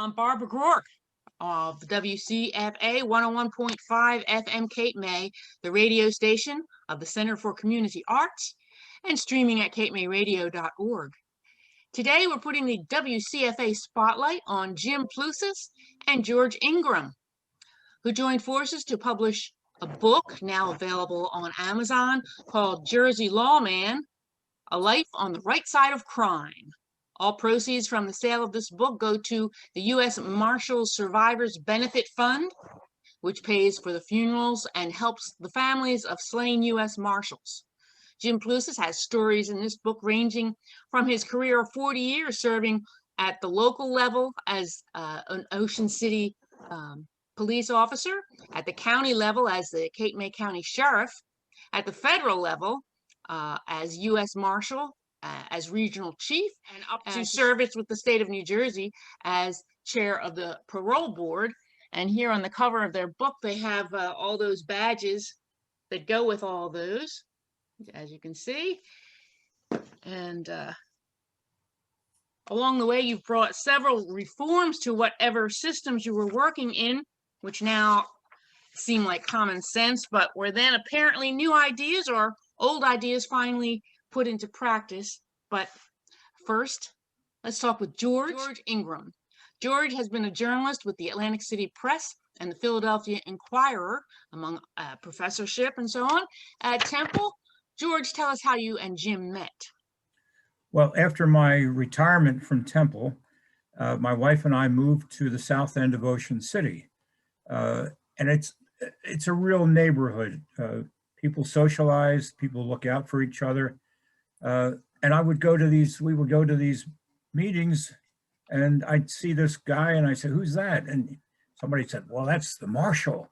I'm Barbara Groark of WCFA 101.5 FM Cape May, the radio station of the Center for Community Arts, and streaming at capemayradio.org. Today we're putting the WCFA spotlight on Jim Plousis and George Ingram, who joined forces to publish a book now available on Amazon called Jersey Lawman, A Life on the Right Side of Crime. All proceeds from the sale of this book go to the U.S. Marshals Survivors Benefit Fund, which pays for the funerals and helps the families of slain U.S. Marshals. Jim Plousis has stories in this book ranging from his career of 40 years serving at the local level as an Ocean City police officer, at the county level as the Cape May County Sheriff, at the federal level as U.S. Marshal, as regional chief, and up to service with the state of New Jersey as chair of the parole board. And here on the cover of their book, they have all those badges that go with all those, as you can see. And along the way, you've brought several reforms to whatever systems you were working in, which now seem like common sense, but were then apparently new ideas or old ideas finally put into practice. But first, let's talk with George Ingram. George has been a journalist with the Atlantic City Press and the Philadelphia Inquirer, among professorship and so on. At Temple, George, tell us how you and Jim met. Well, after my retirement from Temple, my wife and I moved to the south end of Ocean City. And it's a real neighborhood. People socialize, people look out for each other. And we would go to these meetings, and I'd see this guy and I said, "Who's that?" And somebody said, "Well, that's the marshal."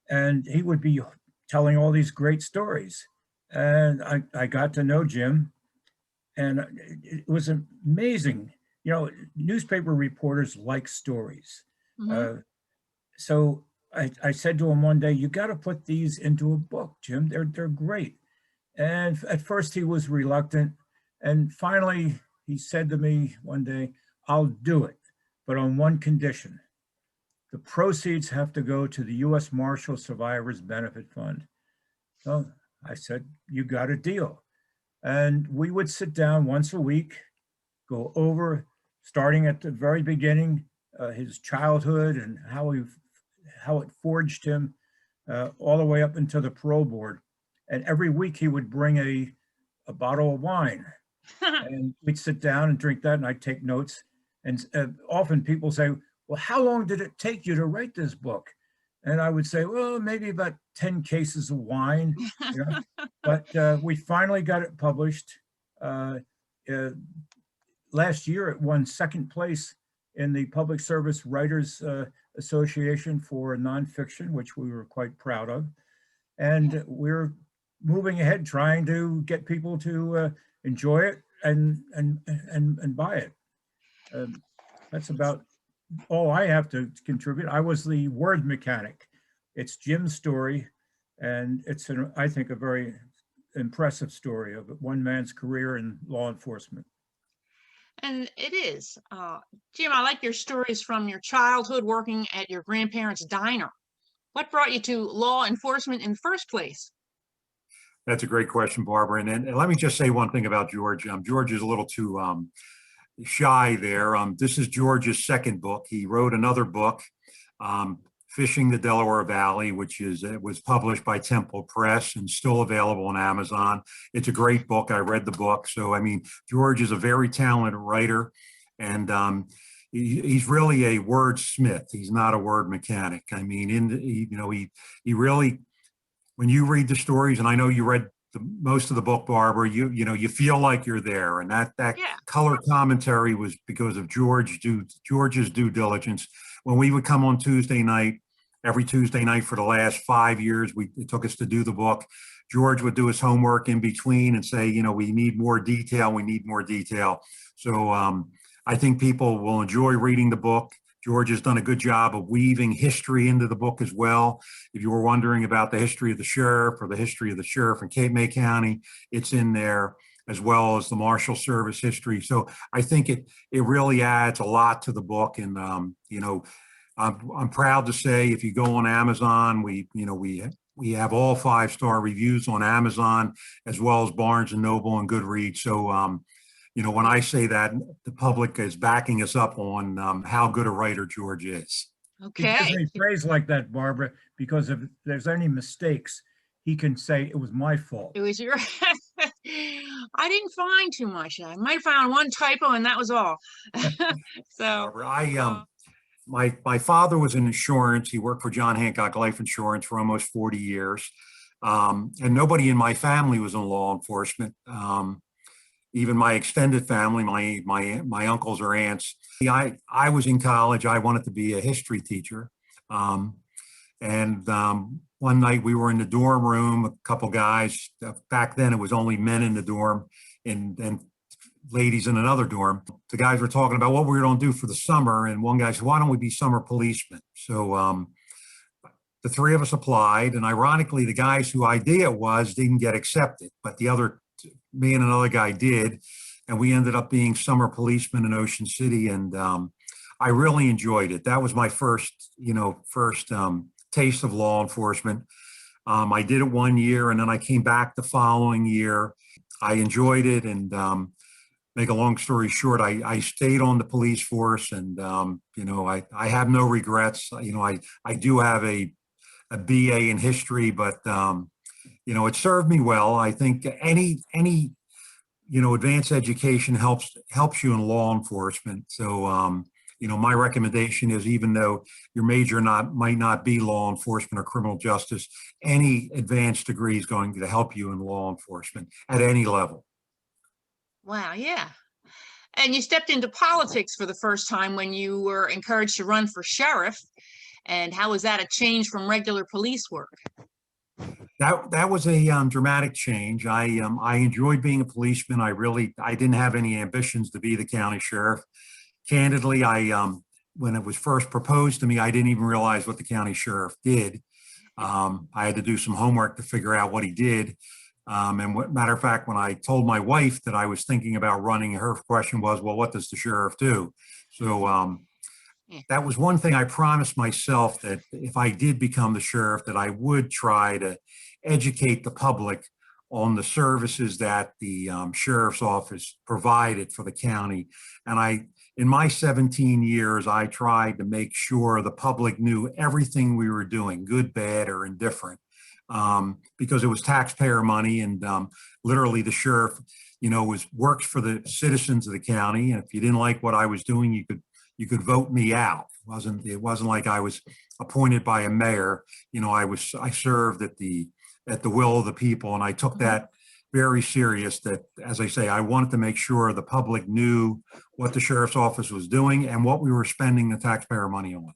And he would be telling all these great stories. And I got to know Jim, and it was amazing. You know, newspaper reporters like stories. Mm-hmm. So I said to him one day, "You got to put these into a book, Jim. They're great." And at first he was reluctant. And finally he said to me one day, "I'll do it, but on one condition. The proceeds have to go to the U.S. Marshal Survivors Benefit Fund." So I said, "You got a deal." And we would sit down once a week, go over, starting at the very beginning, his childhood and how it forged him all the way up into the parole board. And every week he would bring a bottle of wine and we'd sit down and drink that, and I'd take notes. And often people say, "Well, how long did it take you to write this book?" And I would say, "Well, maybe about 10 cases of wine." You know? But we finally got it published. Last year it won second place in the Public Service Writers Association for nonfiction, which we were quite proud of. And we're moving ahead, trying to get people to enjoy it and buy it. That's about all I have to contribute. I was the word mechanic. It's Jim's story, and it's, I think, a very impressive story of one man's career in law enforcement. And it is. Jim, I like your stories from your childhood working at your grandparents' diner. What brought you to law enforcement in the first place? That's a great question, Barbara. And let me just say one thing about George. George is a little too shy there. This is George's second book. He wrote another book, Fishing the Delaware Valley, which was published by Temple Press and still available on Amazon. It's a great book. I read the book. So, I mean, George is a very talented writer, and he's really a wordsmith. He's not a word mechanic. I mean, he really, when you read the stories, and I know you read most of the book, Barbara, you feel like you're there, and that yeah. Color commentary was because of George's due diligence. When we would come on every Tuesday night for the last 5 years, it took us to do the book. George would do his homework in between and say, we need more detail. We need more detail. So I think people will enjoy reading the book. George has done a good job of weaving history into the book as well. If you were wondering about the history of the sheriff or the history of the sheriff in Cape May County, it's in there. as well as the Marshal Service history. So I think it really adds a lot to the book. And I'm proud to say, if you go on Amazon, we have all 5-star reviews on Amazon, as well as Barnes and Noble and Goodreads. So when I say that, the public is backing us up on how good a writer George is. He gives Okay. me praise like that, Barbara, because if there's any mistakes, he can say it was my fault. It was your. I didn't find too much. I might have found one typo, and that was all. So. My father was in insurance. He worked for John Hancock Life Insurance for almost 40 years. And nobody in my family was in law enforcement. Even my extended family, my uncles or aunts. I was in college. I wanted to be a history teacher. One night we were in the dorm room, a couple guys. Back then it was only men in the dorm and ladies in another dorm. The guys were talking about what we were going to do for the summer. And one guy said, why don't we be summer policemen? So the three of us applied. And ironically, the guys whose idea it was didn't get accepted, but me and another guy did. And we ended up being summer policemen in Ocean City. And I really enjoyed it. That was my first taste of law enforcement. I did it 1 year, and then I came back the following year. I enjoyed it, and make a long story short, I stayed on the police force, and I have no regrets. I do have a BA in history, but it served me well. I think any advanced education helps you in law enforcement. So my recommendation is, even though your major might not be law enforcement or criminal justice, any advanced degree is going to help you in law enforcement at any level. Wow, yeah. And you stepped into politics for the first time when you were encouraged to run for sheriff. And how was that a change from regular police work? That was a dramatic change. I enjoyed being a policeman. I didn't have any ambitions to be the county sheriff. Candidly, when it was first proposed to me, I didn't even realize what the county sheriff did. I had to do some homework to figure out what he did. Matter of fact, when I told my wife that I was thinking about running, her question was, well, what does the sheriff do? So that was one thing I promised myself, that if I did become the sheriff, that I would try to educate the public on the services that the sheriff's office provided for the county. And in my 17 years, I tried to make sure the public knew everything we were doing, good, bad, or indifferent. Because it was taxpayer money, and literally the sheriff, works for the citizens of the county. And if you didn't like what I was doing, you could vote me out. It wasn't like I was appointed by a mayor. I served at the will of the people, and I took that very serious. That, as I say, I wanted to make sure the public knew what the sheriff's office was doing and what we were spending the taxpayer money on.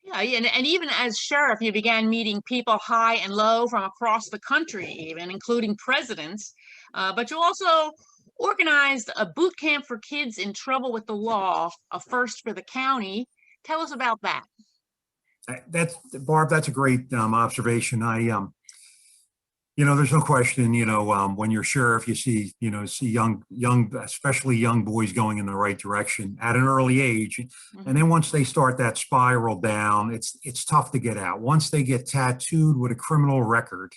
Yeah, and even as sheriff, you began meeting people high and low from across the country, even including presidents. But you also organized a boot camp for kids in trouble with the law, a first for the county. Tell us about that. Barb, that's a great observation. There's no question, when you're sheriff, you see young, especially young boys going in the right direction at an early age. Mm-hmm. And then once they start that spiral down, it's tough to get out. Once they get tattooed with a criminal record,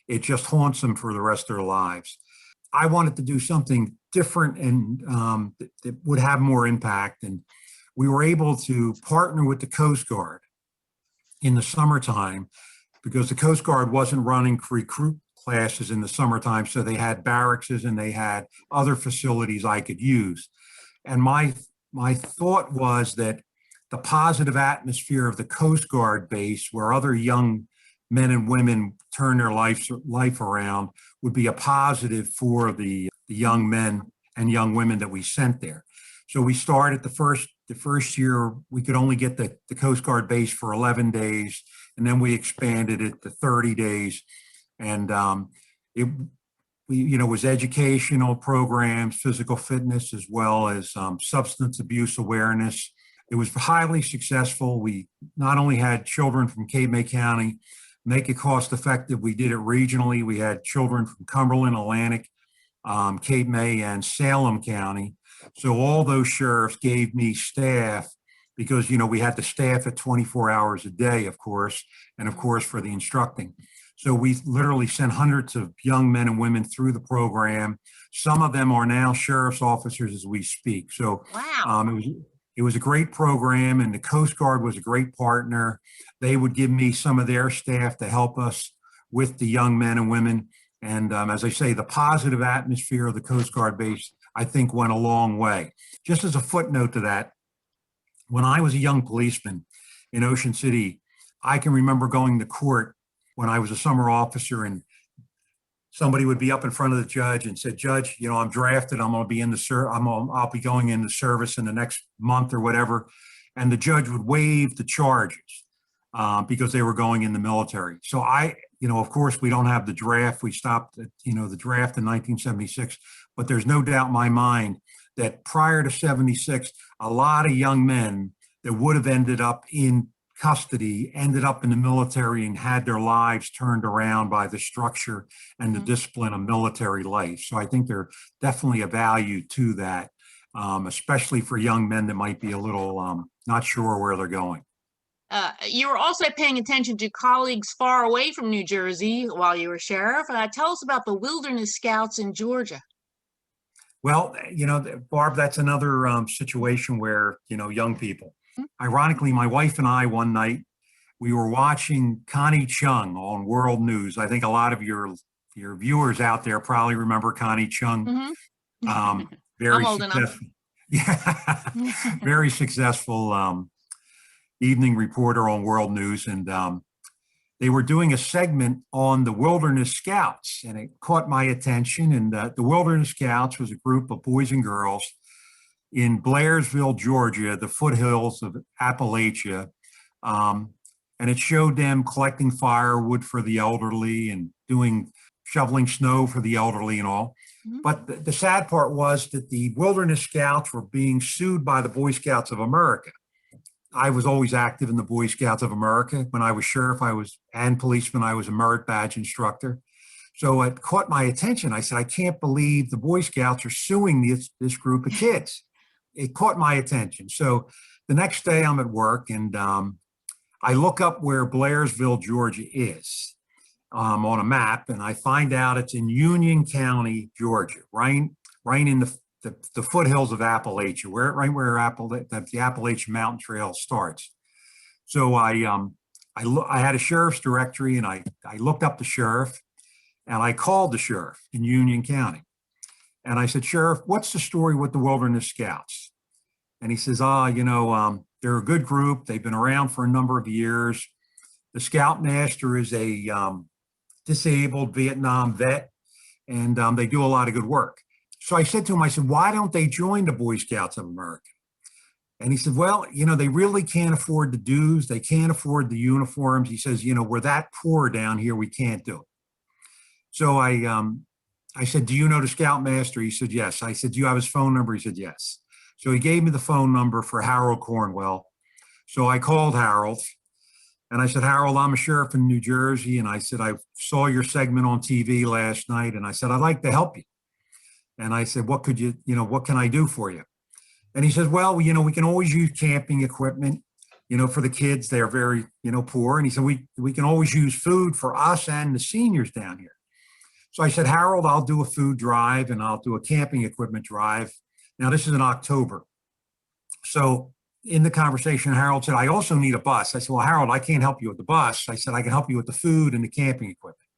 it just haunts them for the rest of their lives. I wanted to do something different and that would have more impact. And we were able to partner with the Coast Guard in the summertime, because the Coast Guard wasn't running recruit classes in the summertime. So they had barracks and they had other facilities I could use. And my thought was that the positive atmosphere of the Coast Guard base, where other young men and women turn their life around, would be a positive for the young men and young women that we sent there. So we started the first year, we could only get the Coast Guard base for 11 days. And then we expanded it to 30 days. And it was educational programs, physical fitness, as well as substance abuse awareness. It was highly successful. We not only had children from Cape May County, make it cost effective. We did it regionally. We had children from Cumberland, Atlantic, Cape May, and Salem County. So all those sheriffs gave me staff because, we had to staff it 24 hours a day, of course, and of course for the instructing. So we literally sent hundreds of young men and women through the program. Some of them are now sheriff's officers as we speak. So Wow. it was a great program, and the Coast Guard was a great partner. They would give me some of their staff to help us with the young men and women. And as I say, the positive atmosphere of the Coast Guard base, I think, went a long way. Just as a footnote to that, when I was a young policeman in Ocean City, I can remember going to court when I was a summer officer, and somebody would be up in front of the judge and said, "Judge, I'm drafted. I'm going to be in the I'll be going into service in the next month or whatever," and the judge would waive the charges because they were going in the military. So of course, we don't have the draft. We stopped at, the draft in 1976, but there's no doubt in my mind that prior to 76, a lot of young men that would have ended up in custody ended up in the military and had their lives turned around by the structure and the discipline of military life. So I think there's definitely a value to that, especially for young men that might be a little not sure where they're going. You were also paying attention to colleagues far away from New Jersey while you were sheriff. Tell us about the Wilderness Scouts in Georgia. Well, Barb, that's another situation where, young people. Ironically, my wife and I, one night, we were watching Connie Chung on World News. I think a lot of your viewers out there probably remember Connie Chung. Very I'm old successful. Yeah, very successful evening reporter on World News. And they were doing a segment on the Wilderness Scouts, and it caught my attention. And the Wilderness Scouts was a group of boys and girls in Blairsville, Georgia, the foothills of Appalachia. And it showed them collecting firewood for the elderly and shoveling snow for the elderly and all. But the sad part was that the Wilderness Scouts were being sued by the Boy Scouts of America. I was always active in the Boy Scouts of America. When I was sheriff, and policeman, I was a merit badge instructor. So it caught my attention. I said, I can't believe the Boy Scouts are suing this group of kids. It caught my attention. So the next day I'm at work, and I look up where Blairsville, Georgia is on a map, and I find out it's in Union County, Georgia, right in the foothills of Appalachia, right where the Appalachian Mountain Trail starts. So I had a sheriff's directory, and I looked up the sheriff, and I called the sheriff in Union County. And I said, "Sheriff, what's the story with the Wilderness Scouts?" And he says, they're a good group. They've been around for a number of years. The scoutmaster is a disabled Vietnam vet, and they do a lot of good work. So I said to him, why don't they join the Boy Scouts of America? And he said, well, they really can't afford the dues. They can't afford the uniforms. He says, we're that poor down here, we can't do it. So I said, do you know the scoutmaster? He said, yes. I said, do you have his phone number? He said, yes. So he gave me the phone number for Harold Cornwell. So I called Harold, and I said, Harold, I'm a sheriff in New Jersey. And I said, I saw your segment on TV last night. And I said, I'd like to help you. And I said, what can I do for you? And he says, well, we can always use camping equipment, for the kids. They're very, poor. And he said, we can always use food for us and the seniors down here. So I said, Harold, I'll do a food drive and I'll do a camping equipment drive. Now, this is in October. So in the conversation, Harold said, I also need a bus. I said, well, Harold, I can't help you with the bus. I said, I can help you with the food and the camping equipment.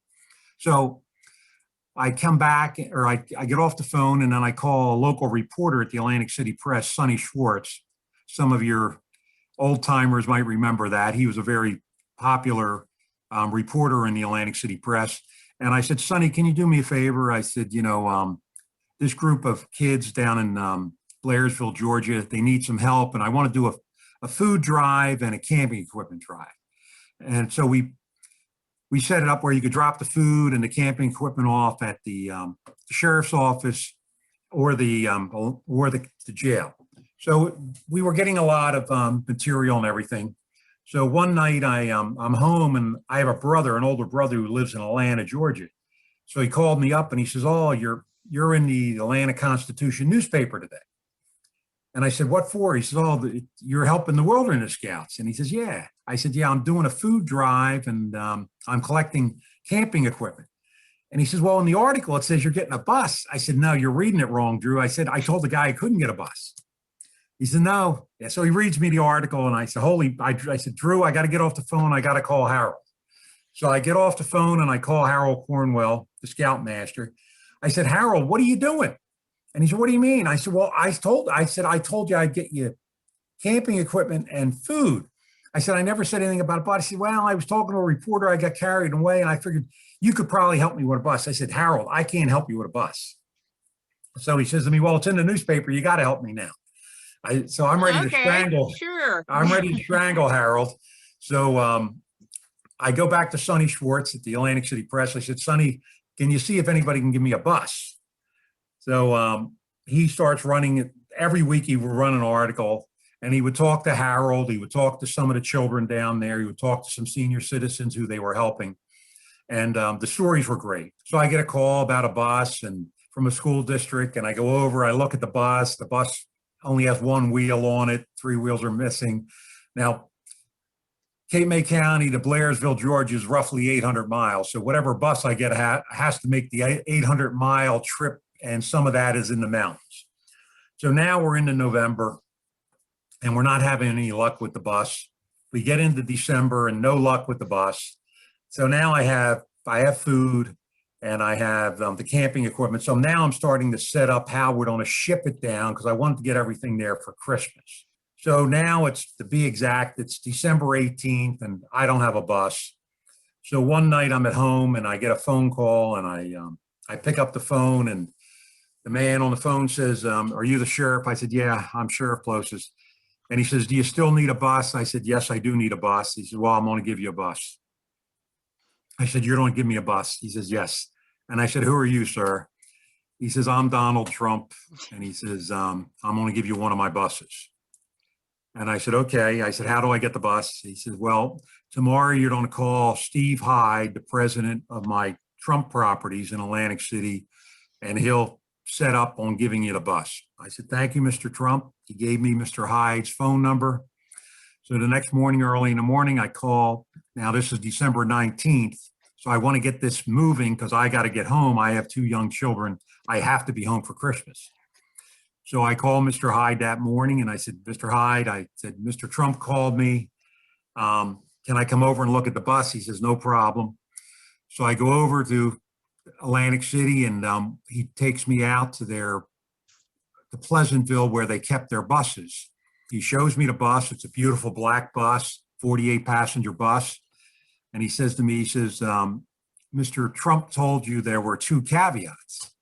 So I come back, or I get off the phone, and then I call a local reporter at the Atlantic City Press, Sonny Schwartz. Some of your old timers might remember that. He was a very popular reporter in the Atlantic City Press. And I said, Sonny, can you do me a favor? I said, this group of kids down in Blairsville, Georgia, they need some help, and I want to do a food drive and a camping equipment drive. And so we set it up where you could drop the food and the camping equipment off at the sheriff's office or the jail. So we were getting a lot of material and everything. So one night I'm home and I have a brother, an older brother who lives in Atlanta, Georgia. So he called me up and he says, "Oh, you're in the Atlanta Constitution newspaper today." And I said, "What for?" He says, "Oh, you're helping the Wilderness Scouts." And he says, "Yeah." I said, "Yeah, I'm doing a food drive and I'm collecting camping equipment." And he says, "Well, in the article, it says you're getting a bus." I said, "No, you're reading it wrong, Drew." I said, "I told the guy I couldn't get a bus." He said, "No." Yeah, so he reads me the article and I said, I said, "Drew, I got to get off the phone. I got to call Harold." So I get off the phone and I call Harold Cornwell, the scoutmaster. I said, "Harold, what are you doing?" And he said, "What do you mean?" I said, "Well, I told you I'd get you camping equipment and food." I said, "I never said anything about a bus." He said, "Well, I was talking to a reporter. I got carried away and I figured you could probably help me with a bus." I said, "Harold, I can't help you with a bus." So he says to me, "Well, it's in the newspaper. You got to help me now." So I'm ready to Okay, strangle. sure. I'm ready to strangle Harold. So I go back to Sonny Schwartz at the Atlantic City Press. I said, "Sonny, can you see if anybody can give me a bus?" So he starts running it. Every week he would run an article and he would talk to Harold. He would talk to some of the children down there. He would talk to some senior citizens who they were helping. And the stories were great. So I get a call about a bus and from a school district and I go over, I look at the bus. The bus only has one wheel on it. 3 wheels are missing. Now, Cape May County to Blairsville, Georgia is roughly 800 miles. So whatever bus I get has to make the 800-mile trip, and some of that is in the mountains. So now we're into November, and we're not having any luck with the bus. We get into December and no luck with the bus. So now I have food and I have the camping equipment. So now I'm starting to set up how we're going to ship it down because I wanted to get everything there for Christmas. So now it's, to be exact, it's December 18th and I don't have a bus. So one night I'm at home and I get a phone call and I pick up the phone and the man on the phone says, "Are you the sheriff?" I said, "Yeah, I'm Sheriff Plousis." And he says, "Do you still need a bus?" I said, "Yes, I do need a bus." He said, "Well, I'm going to give you a bus." I said, "You're going to give me a bus?" He says, "Yes." And I said, "Who are you, sir?" He says, "I'm Donald Trump." And he says, "I'm going to give you one of my buses." And I said, "Okay." I said, "How do I get the bus?" He said, "Well, tomorrow you're going to call Steve Hyde, the president of my Trump properties in Atlantic City, and he'll set up on giving you the bus." I said, "Thank you, Mr. Trump." He gave me Mr. Hyde's phone number. So the next morning, early in the morning, I call. Now this is December 19th. So I want to get this moving because I got to get home. I have 2 young children. I have to be home for Christmas. So I called Mr. Hyde that morning and I said, "Mr. Hyde," I said, "Mr. Trump called me. Can I come over and look at the bus?" He says, "No problem." So I go over to Atlantic City and he takes me out to the Pleasantville where they kept their buses. He shows me the bus. It's a beautiful black bus, 48 passenger bus. And he says to me, he says, "Mr. Trump told you there were 2 caveats."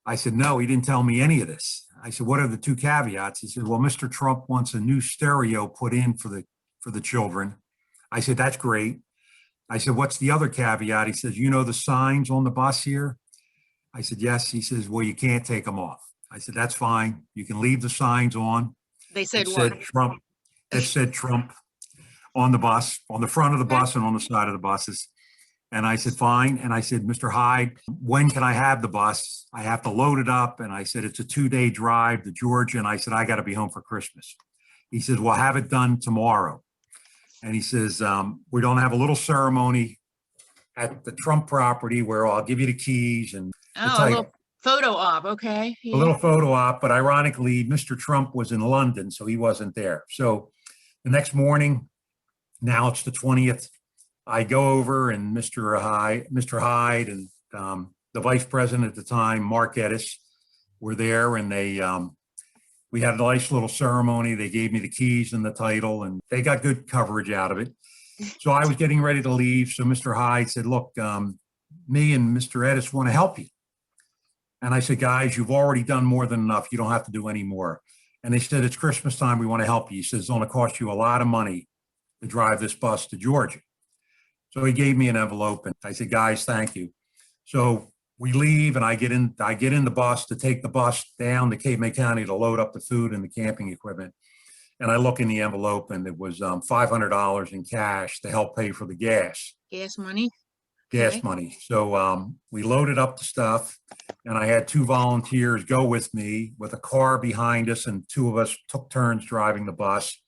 I said, "No, he didn't tell me any of this." I said, "What are the 2 caveats?" He said, "Well, Mr. Trump wants a new stereo put in for the children." I said, "That's great." I said, "What's the other caveat?" He says, "You know the signs on the bus here?" I said, "Yes." He says, "Well, you can't take them off." I said, "That's fine. You can leave the signs on." They said It what? said Trump. It said Trump on the bus, on the front of the bus and on the side of the buses. And I said, "Fine." And I said, "Mr. Hyde, when can I have the bus? I have to load it up." And I said, "It's a 2-day drive to Georgia." And I said, "I got to be home for Christmas." He says, "Well, have it done tomorrow." And he says, "We're going to have a little ceremony at the Trump property where I'll give you the keys and the Oh, a title." little photo op. Okay. A little photo op, but ironically, Mr. Trump was in London, so he wasn't there. So the next morning, now it's the 20th, I go over and Mr. Hyde and the vice president at the time, Mark Edis, were there and we had a nice little ceremony. They gave me the keys and the title and they got good coverage out of it. So I was getting ready to leave. So Mr. Hyde said, "Look, me and Mr. Edis want to help you." And I said, "Guys, you've already done more than enough. You don't have to do any more." And they said, "It's Christmas time. We want to help you." He says, "It's going to cost you a lot of money to drive this bus to Georgia." So he gave me an envelope and I said, "Guys, thank you." So we leave and I get in the bus to take the bus down to Cape May County to load up the food and the camping equipment. And I look in the envelope and it was $500 in cash to help pay for the gas money. gas Okay. money. So we loaded up the stuff, and I had two volunteers go with me with a car behind us, and two of us took turns driving the bus.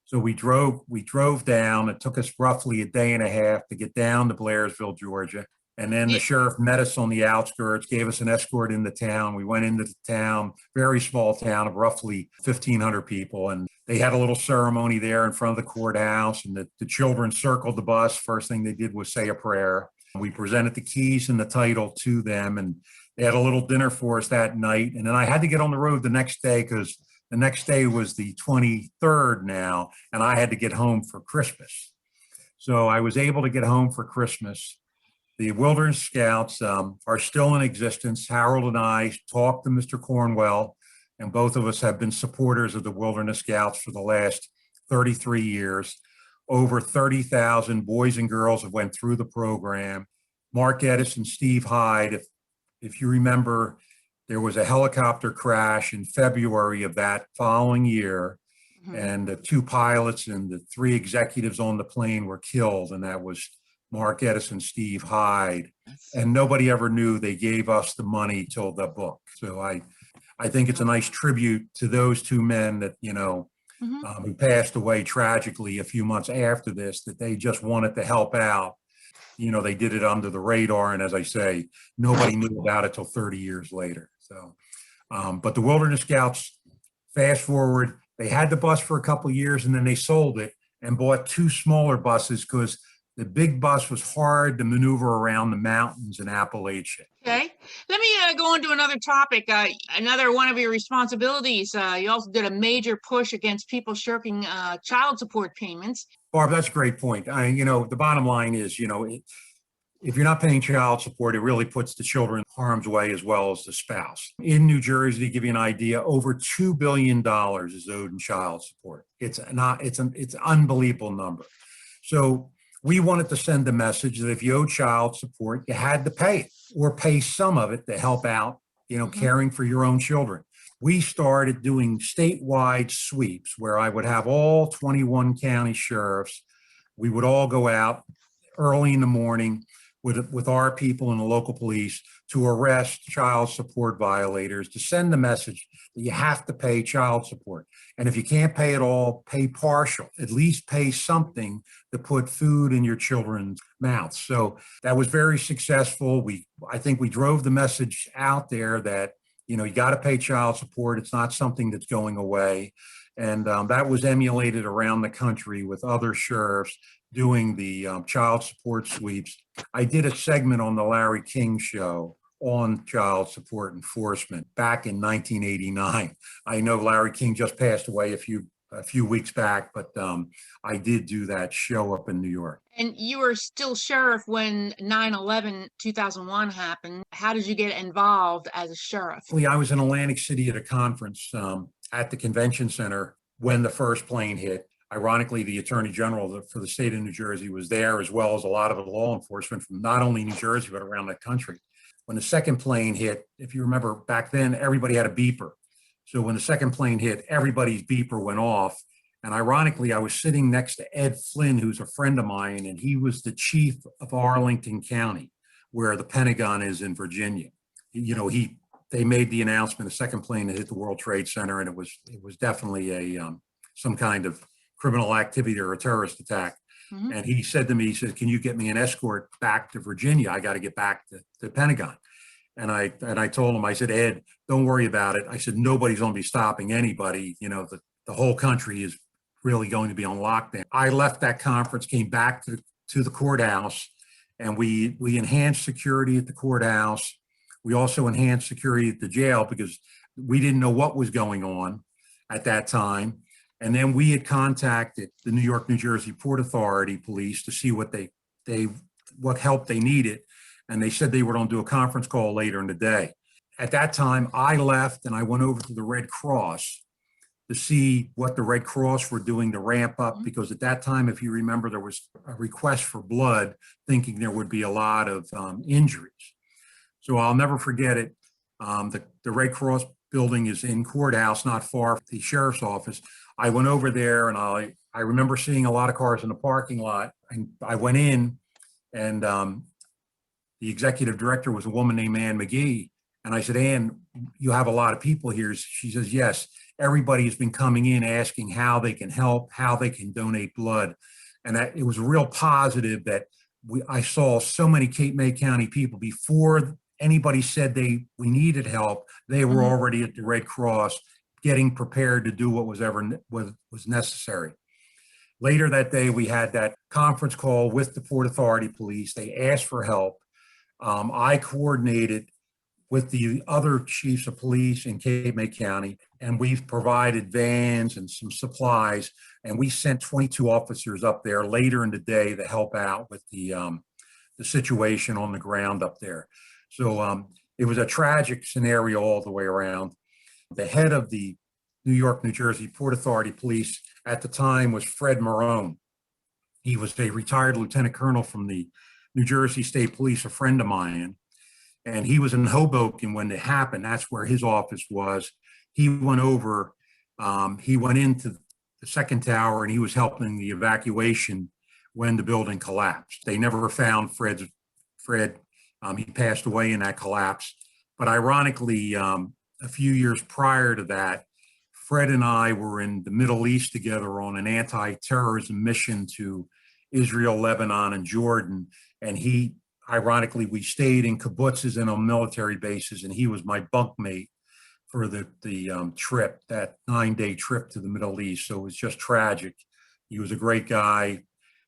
So we drove down. It took us roughly a day and a half to get down to Blairsville, Georgia. And then the Yeah. sheriff met us on the outskirts, gave us an escort into town. We went into the town, very small town of roughly 1,500 people. And they had a little ceremony there in front of the courthouse. And the children circled the bus. First thing they did was say a prayer. We presented the keys and the title to them. And they had a little dinner for us that night. And then I had to get on the road the next day because the next day was the 23rd now. And I had to get home for Christmas. So I was able to get home for Christmas. The Wilderness Scouts are still in existence. Harold and I talked to Mr. Cornwell, and both of us have been supporters of the Wilderness Scouts for the last 33 years. Over 30,000 boys and girls have went through the program. Mark Edis and Steve Hyde, if you remember, there was a helicopter crash in February of that following year, and the two pilots and the three executives on the plane were killed, and that was Mark Edis and Steve Hyde, and nobody ever knew they gave us the money till the book. So I think it's a nice tribute to those two men that, who passed away tragically a few months after this, that they just wanted to help out. They did it under the radar. And as I say, nobody knew about it till 30 years later. So, but the Wilderness Scouts, fast forward, they had the bus for a couple of years and then they sold it and bought two smaller buses because the big bus was hard to maneuver around the mountains in Appalachia. Okay, let me go on to another topic. Another one of your responsibilities, you also did a major push against people shirking child support payments. Barb, that's a great point. The bottom line is, if you're not paying child support, it really puts the children in harm's way as well as the spouse. In New Jersey, to give you an idea, over $2 billion is owed in child support. It's an unbelievable number. So we wanted to send a message that if you owe child support, you had to pay it or pay some of it to help out, caring for your own children. We started doing statewide sweeps where I would have all 21 county sheriffs. We would all go out early in the morning with our people and the local police to arrest child support violators, to send the message that you have to pay child support. And if you can't pay it all, pay partial, at least pay something to put food in your children's mouths. So that was very successful. I think we drove the message out there that, you got to pay child support. It's not something that's going away. And that was emulated around the country with other sheriffs doing the child support sweeps. I did a segment on the Larry King show on child support enforcement back in 1989. I know Larry King just passed away a few weeks back, but I did do that show up in New York. And you were still sheriff when 9/11/2001 happened. How did you get involved as a sheriff? I was in Atlantic City at a conference at the convention center when the first plane hit. Ironically, the Attorney General for the state of New Jersey was there, as well as a lot of the law enforcement from not only New Jersey, but around the country. When the second plane hit, if you remember back then, everybody had a beeper. So when the second plane hit, everybody's beeper went off. And ironically, I was sitting next to Ed Flynn, who's a friend of mine, and he was the chief of Arlington County, where the Pentagon is in Virginia. They made the announcement, the second plane that hit the World Trade Center, and it was definitely some kind of criminal activity or a terrorist attack. Mm-hmm. And he said to me, he said, "Can you get me an escort back to Virginia? I got to get back to the Pentagon." And I told him, I said, "Ed, don't worry about it." I said, "Nobody's going to be stopping anybody. The whole country is really going to be on lockdown." I left that conference, came back to the courthouse, and we enhanced security at the courthouse. We also enhanced security at the jail because we didn't know what was going on at that time. And then we had contacted the New York, New Jersey Port Authority police to see what what help they needed. And they said they were going to do a conference call later in the day. At that time, I left and I went over to the Red Cross to see what the Red Cross were doing to ramp up, because at that time, if you remember, there was a request for blood, thinking there would be a lot of injuries. So I'll never forget it. The Red Cross building is in courthouse, not far from the sheriff's office. I went over there and I remember seeing a lot of cars in the parking lot. And I went in and the executive director was a woman named Ann McGee. And I said, Ann, you have a lot of people here. She says, yes, everybody has been coming in asking how they can help, how they can donate blood. And that it was real positive that I saw so many Cape May County people before anybody said we needed help. They were already at the Red Cross getting prepared to do what was necessary. Later that day, we had that conference call with the Port Authority Police. They asked for help. I coordinated with the other chiefs of police in Cape May County, and we've provided vans and some supplies, and we sent 22 officers up there later in the day to help out with the situation on the ground up there. So it was a tragic scenario all the way around. The head of the New York, New Jersey Port Authority Police at the time was Fred Marone. He was a retired lieutenant colonel from the New Jersey State Police, a friend of mine. And he was in Hoboken when it happened. That's where his office was. He went over, he went into the second tower and he was helping the evacuation when the building collapsed. They never found Fred. He passed away in that collapse. But ironically, a few years prior to that, Fred and I were in the Middle East together on an anti-terrorism mission to Israel, Lebanon, and Jordan. And ironically, we stayed in kibbutzes and on military bases, and he was my bunkmate for the trip, that 9-day trip to the Middle East. So it was just tragic. He was a great guy.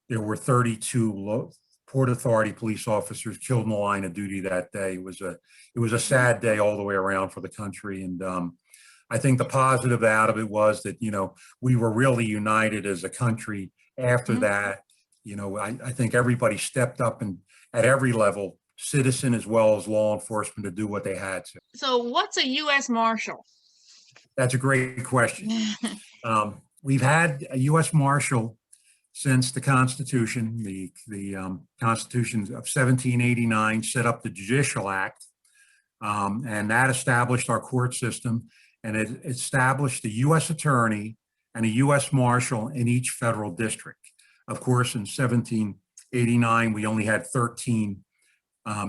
There were 32 Port Authority police officers killed in the line of duty that day. It was a sad day all the way around for the country. And I think the positive out of it was that, we were really united as a country after that. I think everybody stepped up and at every level, citizen as well as law enforcement, to do what they had to. So what's a U.S. Marshal? That's a great question. We've had a U.S. Marshal since the Constitution. The Constitution of 1789 set up the Judicial Act, and that established our court system, and it established a U.S. Attorney and a U.S. Marshal in each federal district. Of course, in 1789, we only had 13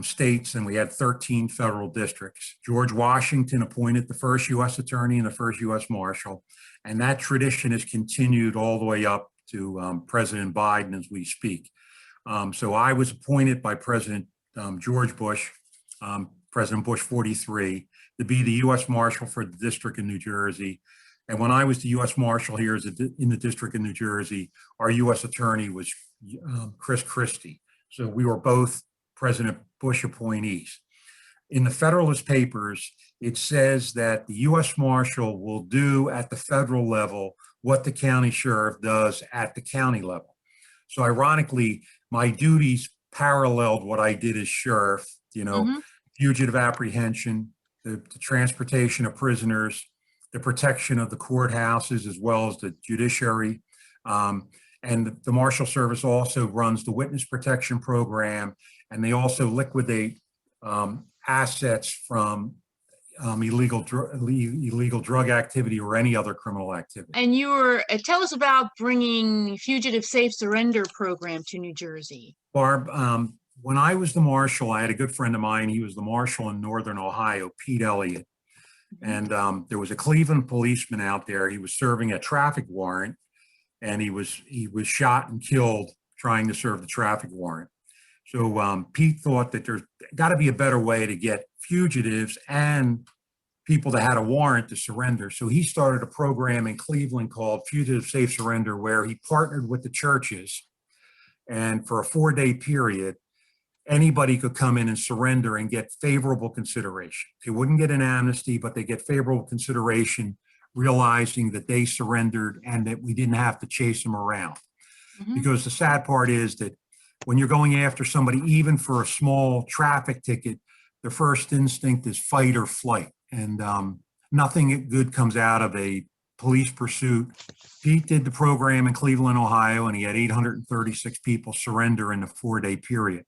states and we had 13 federal districts. George Washington appointed the first U.S. Attorney and the first U.S. Marshal, and that tradition has continued all the way up to President Biden as we speak. So I was appointed by President George Bush, President Bush 43, to be the U.S. Marshal for the District of New Jersey. And when I was the U.S. Marshal here in the District of New Jersey, our U.S. Attorney was Chris Christie. So we were both President Bush appointees. In the Federalist Papers, it says that the U.S. Marshal will do at the federal level what the county sheriff does at the county level. So ironically, my duties paralleled what I did as sheriff, fugitive apprehension, the transportation of prisoners, the protection of the courthouses, as well as the judiciary. And the Marshal Service also runs the witness protection program, and they also liquidate assets from illegal drug activity or any other criminal activity. And you were, tell us about bringing Fugitive Safe Surrender program to New Jersey. Barb, when I was the Marshal, I had a good friend of mine. He was the Marshal in Northern Ohio, Pete Elliott. And there was a Cleveland policeman out there. He was serving a traffic warrant, and he was shot and killed trying to serve the traffic warrant. So Pete thought that there's got to be a better way to get fugitives and people that had a warrant to surrender. So he started a program in Cleveland called Fugitive Safe Surrender, where he partnered with the churches, and for a 4-day period, anybody could come in and surrender and get favorable consideration. They wouldn't get an amnesty, but they get favorable consideration, realizing that they surrendered and that we didn't have to chase them around. Because the sad part is that when you're going after somebody, even for a small traffic ticket, the first instinct is fight or flight. And nothing good comes out of a police pursuit. Pete did the program in Cleveland, Ohio, and he had 836 people surrender in the 4-day period.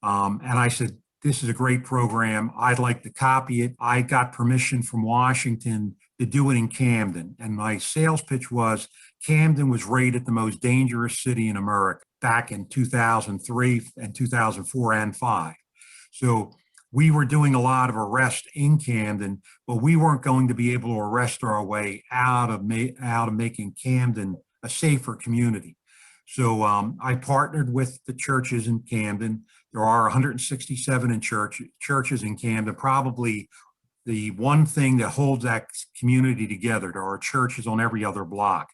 And I said, this is a great program. I'd like to copy it. I got permission from Washington to do it in Camden. And my sales pitch was Camden was rated the most dangerous city in America back in 2003 and 2004 and 5. So we were doing a lot of arrests in Camden, but we weren't going to be able to arrest our way out of making Camden a safer community. So I partnered with the churches in Camden. There are 167 churches in Camden. Probably the one thing that holds that community together. There are churches on every other block.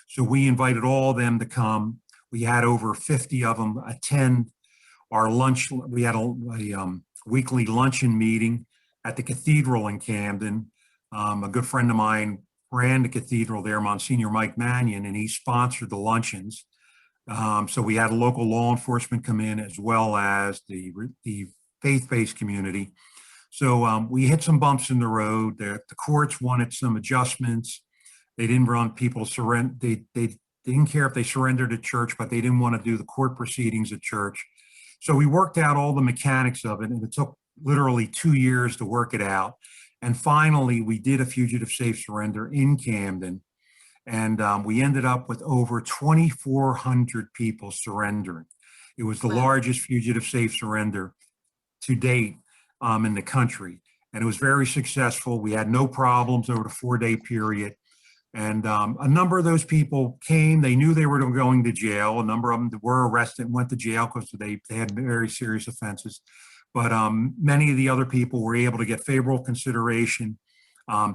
So we invited all of them to come. We had over 50 of them attend our lunch. We had a weekly luncheon meeting at the cathedral in Camden. A good friend of mine ran the cathedral there, Monsignor Mike Mannion, and he sponsored the luncheons. So we had local law enforcement come in as well as the faith-based community. So we hit some bumps in the road. The courts wanted some adjustments. They didn't want people surrender. They didn't care if they surrendered at church, but they didn't want to do the court proceedings at church. So we worked out all the mechanics of it, and it took literally 2 years to work it out. And finally, we did a fugitive safe surrender in Camden. And we ended up with over 2,400 people surrendering. It was the largest fugitive safe surrender to date in the country. And it was very successful. We had no problems over the 4-day period. And a number of those people came, they knew they were going to jail. A number of them were arrested and went to jail because they had very serious offenses. But many of the other people were able to get favorable consideration,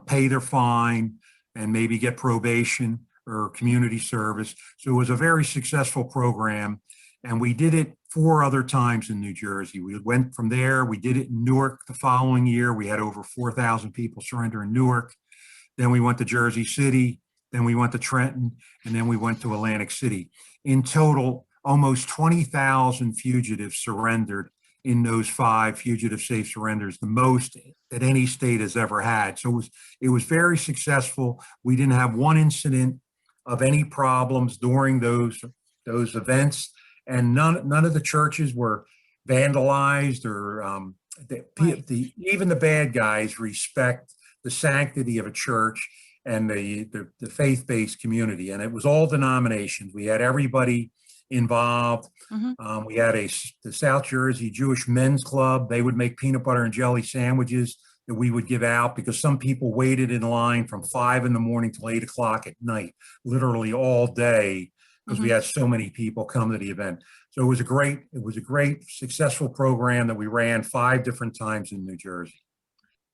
pay their fine, and maybe get probation or community service. So it was a very successful program. And we did it 4 other times in New Jersey. We went from there, we did it in Newark the following year. We had over 4,000 people surrender in Newark. Then we went to Jersey City, then we went to Trenton, and then we went to Atlantic City. In total, almost 20,000 fugitives surrendered in those 5 fugitive safe surrenders, the most that any state has ever had. So it was very successful. We didn't have one incident of any problems during those events, and none of the churches were vandalized or even the bad guys respect the sanctity of a church and the faith-based community. And it was all denominations. We had everybody involved. Mm-hmm. We had the South Jersey Jewish Men's Club. They would make peanut butter and jelly sandwiches that we would give out because some people waited in line from 5 in the morning till 8 o'clock at night, literally all day, because we had so many people come to the event. So it was a great successful program that we ran 5 different times in New Jersey.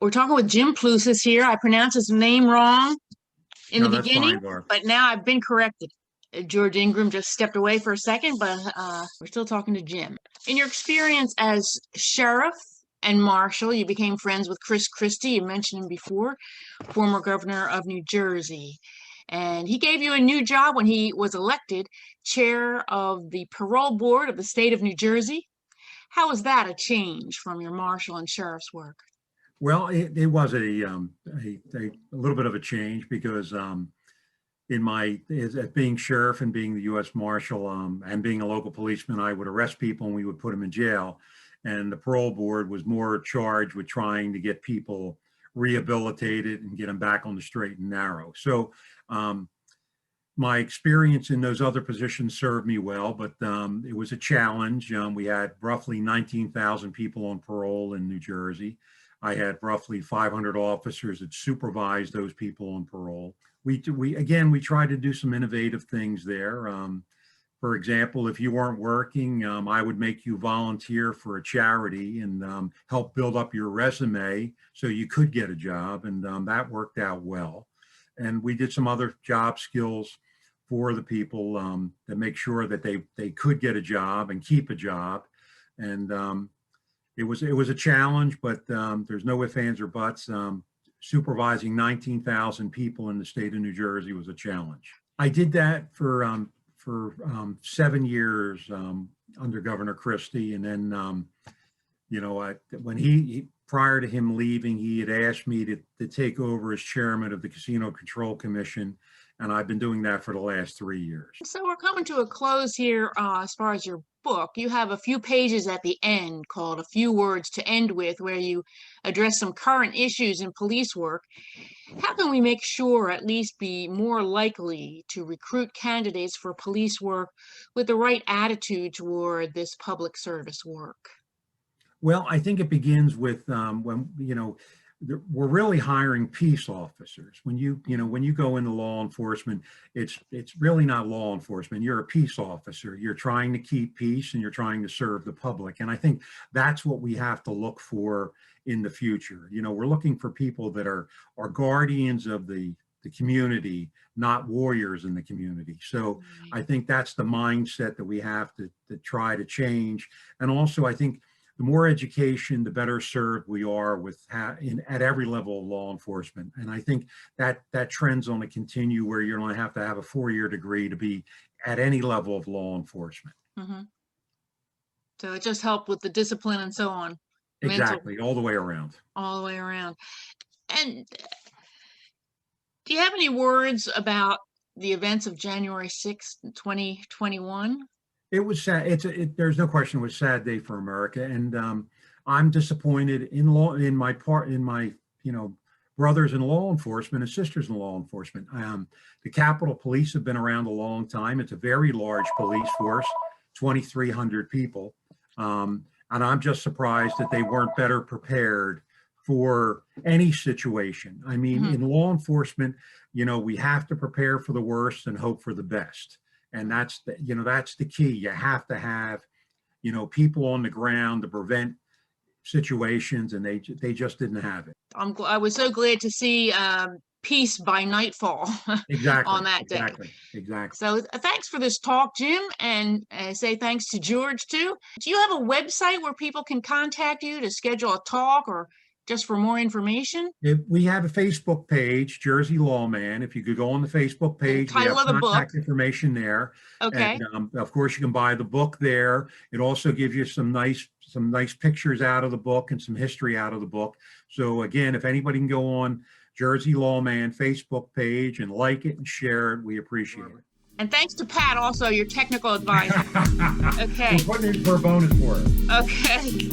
We're talking with Jim Plousis here. I pronounced his name wrong in the beginning, but now I've been corrected. George Ingram just stepped away for a second, but we're still talking to Jim. In your experience as sheriff and marshal, you became friends with Chris Christie. You mentioned him before, former governor of New Jersey. And he gave you a new job when he was elected chair of the parole board of the state of New Jersey. How was that a change from your marshal and sheriff's work? Well, it was a little bit of a change because as being sheriff and being the U.S. Marshal and being a local policeman, I would arrest people and we would put them in jail. And the parole board was more charged with trying to get people rehabilitated and get them back on the straight and narrow. So my experience in those other positions served me well, but it was a challenge. We had roughly 19,000 people on parole in New Jersey. I had roughly 500 officers that supervised those people on parole. We tried to do some innovative things there. For example, if you weren't working, I would make you volunteer for a charity and help build up your resume so you could get a job, and that worked out well. And we did some other job skills for the people to make sure that they could get a job and keep a job. And it was a challenge, but there's no ifs, ands, or buts. Supervising 19,000 people in the state of New Jersey was a challenge. I did that for 7 years under Governor Christie, and then when he prior to him leaving, he had asked me to take over as chairman of the Casino Control Commission And I've been doing that for the last 3 years. So we're coming to a close here as far as your book. You have a few pages at the end called A Few Words to End With, where you address some current issues in police work. How can we make sure, at least be more likely to recruit candidates for police work with the right attitude toward this public service work? Well, I think it begins with when, we're really hiring peace officers. When when you go into law enforcement, it's really not law enforcement. You're a peace officer. You're trying to keep peace and you're trying to serve the public. And I think that's what we have to look for in the future. We're looking for people that are guardians of the community, not warriors in the community. So I think that's the mindset that we have to try to change. And also, I think the more education, the better served we are at every level of law enforcement. And I think that trend's going to continue, where you don't have to have a 4-year degree to be at any level of law enforcement. Mm-hmm. So it just helped with the discipline and so on. Exactly, all the way around. All the way around. And do you have any words about the events of January 6th, 2021? It was sad. There's no question it was a sad day for America, and I'm disappointed in my brothers in law enforcement and sisters in law enforcement. The Capitol Police have been around a long time. It's a very large police force, 2,300 people, and I'm just surprised that they weren't better prepared for any situation. I mean, in law enforcement, we have to prepare for the worst and hope for the best. And that's the key. You have to have, people on the ground to prevent situations, and they just didn't have it. I was so glad to see peace by nightfall. Exactly. On that day. Exactly. So thanks for this talk, Jim, and say thanks to George too. Do you have a website where people can contact you to schedule a talk or just for more information? We have a Facebook page, Jersey Lawman. If you could go on the Facebook page, we have contact information there. Okay. And of course, you can buy the book there. It also gives you some nice pictures out of the book and some history out of the book. So again, if anybody can go on Jersey Lawman Facebook page and like it and share it, we appreciate it. And thanks to Pat, also your technical advisor. Okay. We're putting in for a bonus for it. Okay.